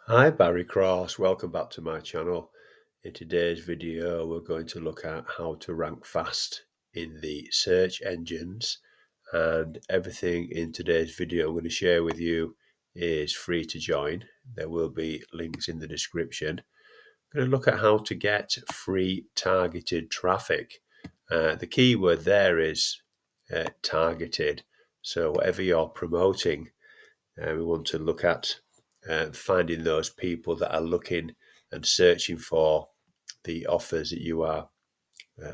Hi, Barry Cross. Welcome back to my channel. In today's video, we're going to look at how to rank fast in the search engines, and everything in today's video I'm going to share with you is free to join. There will be links in the description. I'm going to look at how to get free targeted traffic. The key word there is targeted. So whatever you're promoting, we want to look at finding those people that are looking and searching for the offers that you are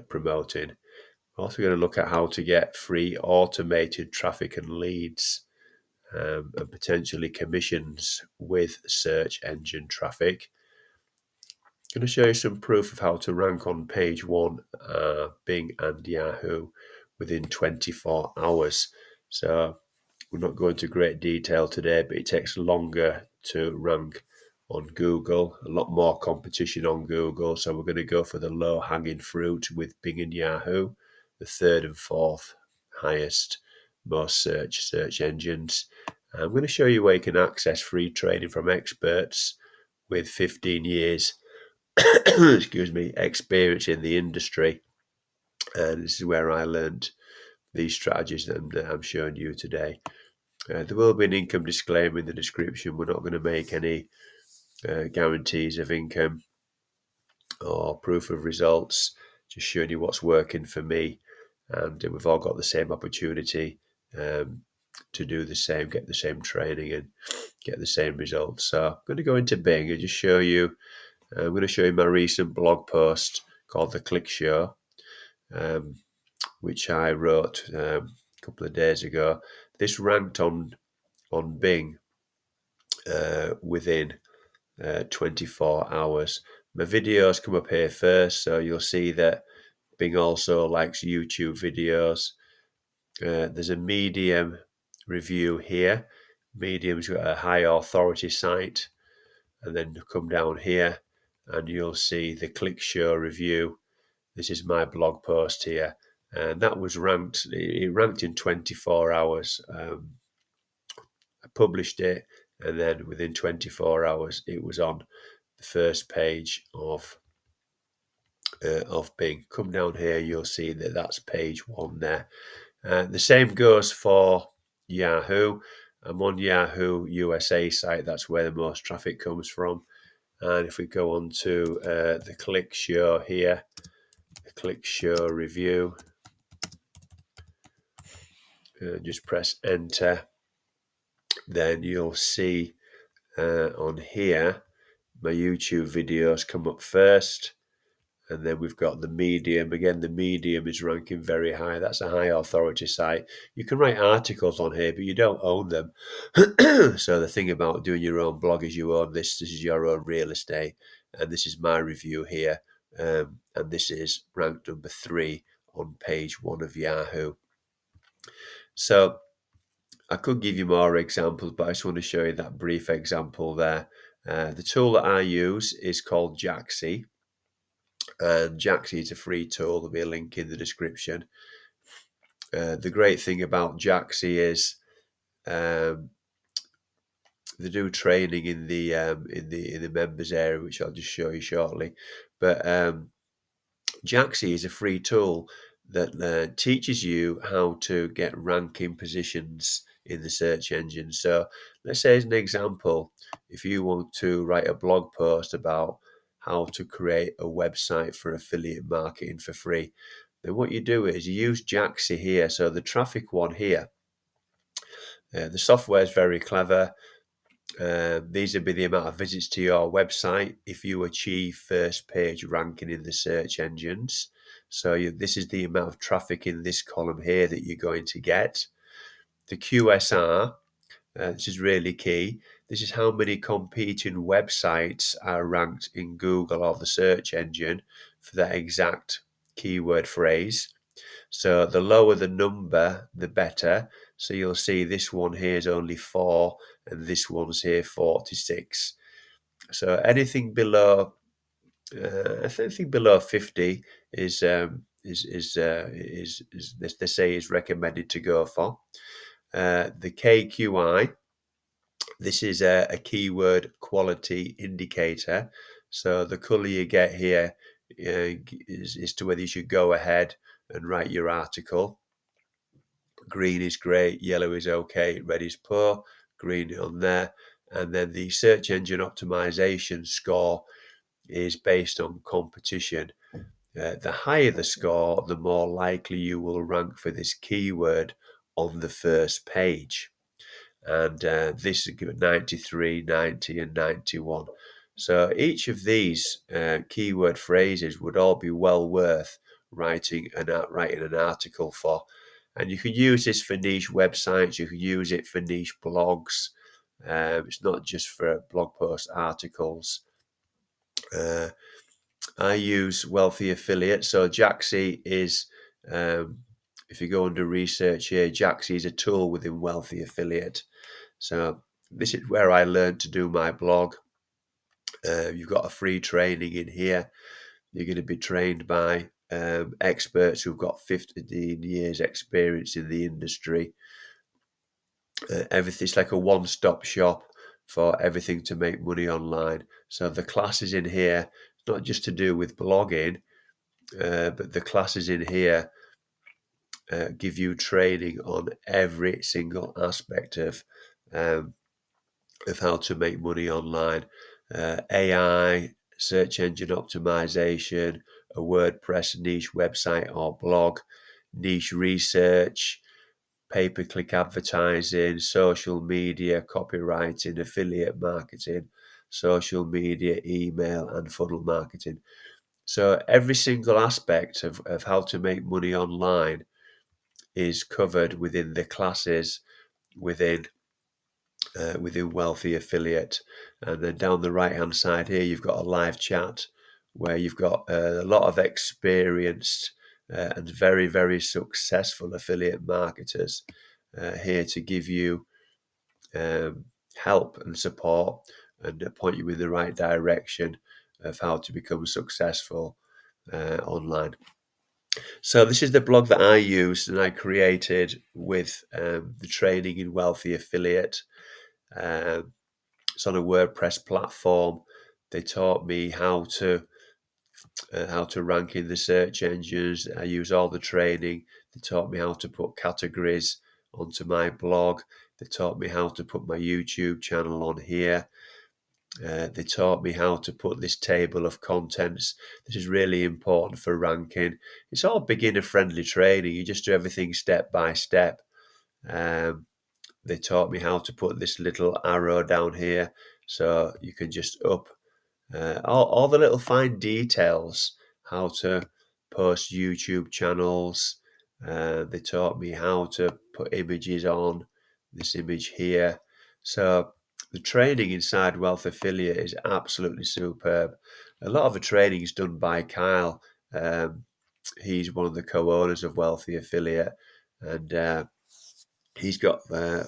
promoting. We're also going to look at how to get free automated traffic and leads, and potentially commissions with search engine traffic. I'm going to show you some proof of how to rank on page one, Bing and Yahoo, within 24 hours. So we're not going into great detail today, but it takes longer to rank on Google, a lot more competition on Google. So we're going to go for the low-hanging fruit with Bing and Yahoo, the third and fourth highest, most search engines. I'm going to show you where you can access free training from experts with 15 years excuse me, experience in the industry. And this is where I learned these strategies that I'm showing you today. There will be an income disclaimer in the description. We're not going to make any guarantees of income or proof of results, just showing you what's working for me. And we've all got the same opportunity to do the same, get the same training and get the same results. So I'm going to go into Bing and just show you. I'm going to show you my recent blog post called The Click Show, which I wrote a couple of days ago. This ranked on Bing within 24 hours. My videos come up here first, so you'll see that Bing also likes YouTube videos. There's a Medium review here. Medium's got a high authority site, and then come down here and you'll see the Click Show review. This is my blog post here, and that was ranked. It ranked in 24 hours. I published it, and then within 24 hours, it was on the first page of Bing. Come down here, you'll see that that's page one there. The same goes for Yahoo. I'm on Yahoo USA site. That's where the most traffic comes from. And if we go on to the Click Show here, the Click Show review, just press enter. Then you'll see on here my YouTube videos come up first, and then we've got the Medium. Again, the Medium is ranking very high. That's a high authority site. You can write articles on here, but you don't own them. So the thing about doing your own blog is you own this. This is your own real estate, and this is my review here, and this is ranked number 3 on page 1 of Yahoo. So I could give you more examples, but I just want to show you that brief example there. The tool that I use is called Jaxi, and Jaxi is a free tool. There'll be a link in the description. The great thing about Jaxi is they do training in the members area, which I'll just show you shortly. But Jaxi is a free tool that teaches you how to get ranking positions in the search engine. So let's say as an example, if you want to write a blog post about how to create a website for affiliate marketing for free, then what you do is you use Jaxi here. So the traffic one here, the software is very clever. These would be the amount of visits to your website if you achieve first page ranking in the search engines. So this is the amount of traffic in this column here that you're going to get. The QSR, this is really key. This is how many competing websites are ranked in Google or the search engine for that exact keyword phrase. So the lower the number, the better. So you'll see this one here is only 4, and this one's here 46. So anything below, I think below 50 is they say is recommended to go for. The KQI, This is a keyword quality indicator. So the color you get here is to whether you should go ahead and write your article. Green is great, yellow is okay, red is poor, green on there. And then the search engine optimization score is based on competition. The higher the score, the more likely you will rank for this keyword on the first page. And this is given 93, 90, and 91. So each of these keyword phrases would all be well worth writing an article for. And you can use this for niche websites, you can use it for niche blogs. It's not just for blog post articles. I use Wealthy Affiliate. So Jaxi is, if you go under research here, Jaxi is a tool within Wealthy Affiliate. So this is where I learned to do my blog. You've got a free training in here. You're going to be trained by experts who've got 15 years experience in the industry. Everything's like a one-stop shop for everything to make money online. So the classes in here, not just to do with blogging, but the classes in here give you training on every single aspect of how to make money online. AI, search engine optimization, a WordPress niche website or blog, niche research, pay-per-click advertising, social media, copywriting, affiliate marketing, social media, email, and funnel marketing. So every single aspect of how to make money online is covered within the classes within Wealthy Affiliate. And then down the right hand side here, you've got a live chat where you've got a lot of experienced and very, very successful affiliate marketers here to give you help and support and point you in the right direction of how to become successful online. So this is the blog that I used and I created with the training in Wealthy Affiliate. It's on a WordPress platform. They taught me how to rank in the search engines. I use all the training. They taught me how to put categories onto my blog. They taught me how to put my YouTube channel on here. They taught me how to put this table of contents. This is really important for ranking. It's all beginner-friendly training. You just do everything step by step. They taught me how to put this little arrow down here so you can just up all the little fine details, how to post YouTube channels. They taught me how to put images on this image here. So the training inside Wealth Affiliate is absolutely superb. A lot of the training is done by Kyle. He's one of the co-owners of Wealthy Affiliate, and he's got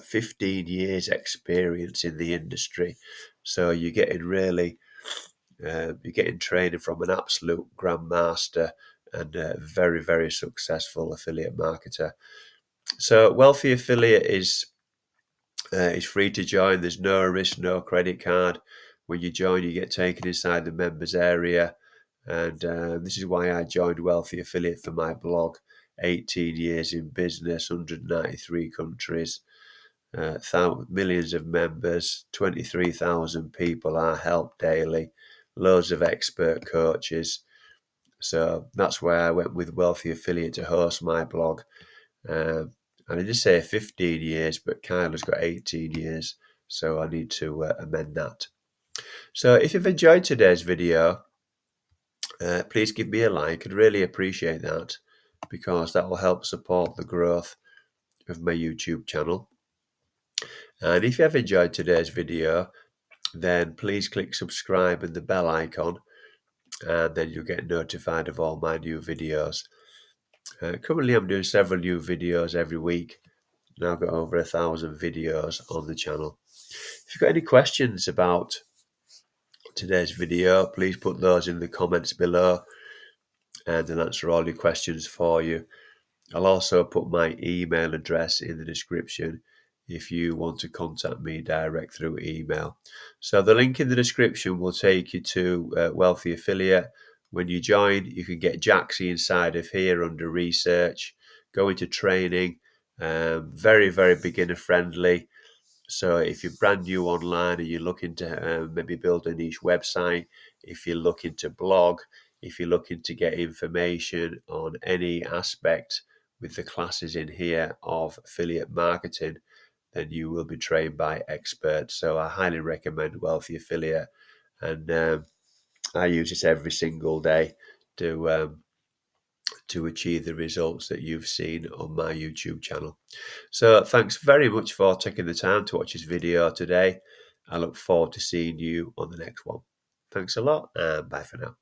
15 years experience in the industry. So you're getting training from an absolute grandmaster and a very, very successful affiliate marketer. So Wealthy Affiliate is free to join. There's no risk, no credit card. When you join, you get taken inside the members area. And this is why I joined Wealthy Affiliate for my blog. 18 years in business, 193 countries, millions of members, 23,000 people are helped daily, loads of expert coaches. So that's why I went with Wealthy Affiliate to host my blog. And I did say 15 years, but Kyle has got 18 years, so I need to amend that. So if you've enjoyed today's video, please give me a like. I'd really appreciate that because that will help support the growth of my YouTube channel. And if you have enjoyed today's video, then please click subscribe and the bell icon, and then you'll get notified of all my new videos. Currently, I'm doing several new videos every week. Now I've got over 1,000 videos on the channel. If you've got any questions about today's video, please put those in the comments below, and I'll answer all your questions for you. I'll also put my email address in the description if you want to contact me direct through email. So the link in the description will take you to Wealthy Affiliate. When you join, you can get Jaxie inside of here under research, go into training, very, very beginner friendly. So if you're brand new online and you're looking to maybe build a niche website, if you're looking to blog, if you're looking to get information on any aspect with the classes in here of affiliate marketing, then you will be trained by experts. So I highly recommend Wealthy Affiliate, and I use this every single day to achieve the results that you've seen on my YouTube channel. So thanks very much for taking the time to watch this video today. I look forward to seeing you on the next one. Thanks a lot, and bye for now.